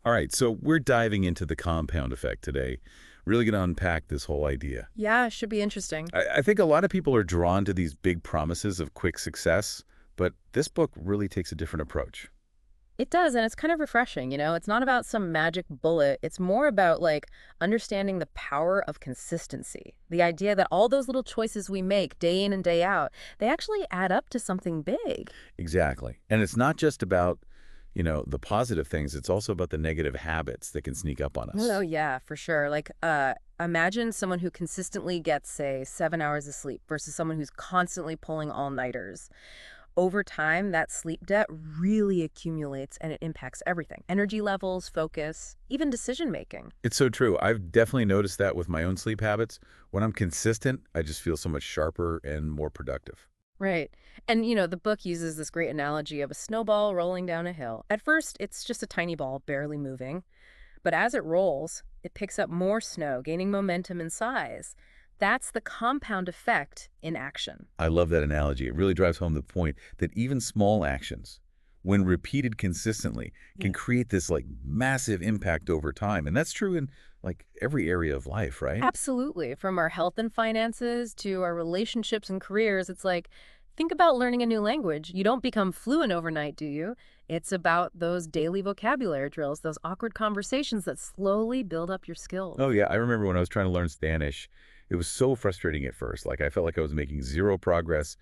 All right, so we're diving into the compound effect today. Really going to unpack this whole idea. Yeah, should be interesting. I think a lot of people are drawn to these big promises of quick success, but this book really takes a different approach. It does, and it's kind of refreshing, It's not about some magic bullet. It's more about understanding the power of consistency. The idea that all those little choices we make day in and day out, they actually add up to something big. Exactly. And it's not just about, the positive things, it's also about the negative habits that can sneak up on Oh, us. yeah, for sure. Imagine someone who consistently gets, say, 7 hours of sleep versus someone who's constantly pulling all-nighters. Over time, that sleep debt really accumulates and it impacts everything: energy levels, focus, even decision making. It's so true. I've definitely noticed that with my own sleep habits. When I'm consistent, I just feel so much sharper and more productive. Right. And, the book uses this great analogy of a snowball rolling down a hill. At first, it's just a tiny ball barely moving, but as it rolls, it picks up more snow, gaining momentum and size. That's the compound effect in action. I love that analogy. It really drives home the point that even small actions, when repeated consistently, can Yeah. create this massive impact over time. And that's true in every area of life, right? Absolutely. From our health and finances to our relationships and careers, it's think about learning a new language. You don't become fluent overnight, do you? It's about those daily vocabulary drills, those awkward conversations that slowly build up your skills. Oh yeah, I remember when I was trying to learn Spanish, it was so frustrating at first. I felt like I was making zero progress,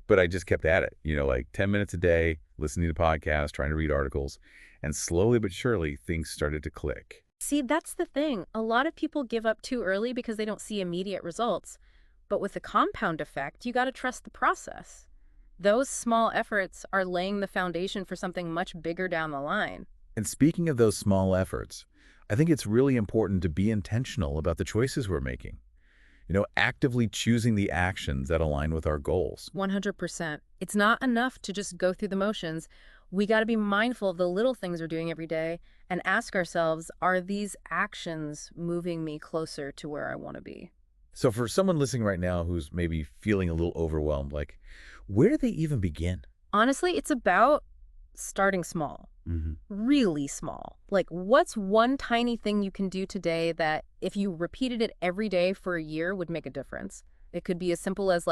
but I just kept at it. 10 minutes a day, listening to podcasts, trying to read articles, and slowly but surely things started to click. See, that's the thing. A lot of people give up too early because they don't see immediate results. But with the compound effect, you got to trust the process. Those small efforts are laying the foundation for something much bigger down the line. And speaking of those small efforts, I think it's really important to be intentional about the choices we're making. Actively choosing the actions that align with our goals. 100%. It's not enough to just go through the motions. We got to be mindful of the little things we're doing every day and ask ourselves, are these actions moving me closer to where I want to be? So for someone listening right now who's maybe feeling a little overwhelmed, where do they even begin? Honestly, it's about starting small, Hmm. really small. What's one tiny thing you can do today that if you repeated it every day for a year would make a difference? It could be as simple as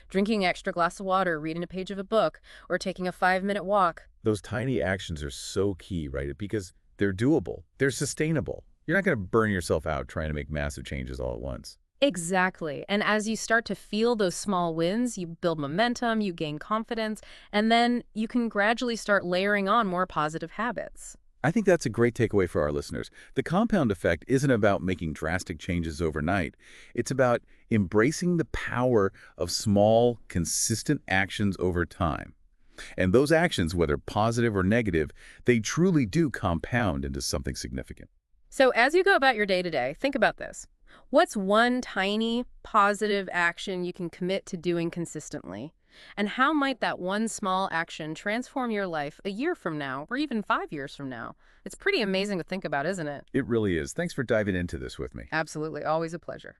drinking an extra glass of water, reading a page of a book, or taking a 5-minute walk. Those tiny actions are so key, right? Because they're doable. They're sustainable. You're not going to burn yourself out trying to make massive changes all at once. Exactly. And as you start to feel those small wins, you build momentum, you gain confidence, and then you can gradually start layering on more positive habits. I think that's a great takeaway for our listeners. The compound effect isn't about making drastic changes overnight. It's about embracing the power of small, consistent actions over time. And those actions, whether positive or negative, they truly do compound into something significant. So as you go about your day to day, think about this. What's one tiny positive action you can commit to doing consistently? And how might that one small action transform your life a year from now or even 5 years from now? It's pretty amazing to think about, isn't it? It really is. Thanks for diving into this with me. Absolutely. Always a pleasure.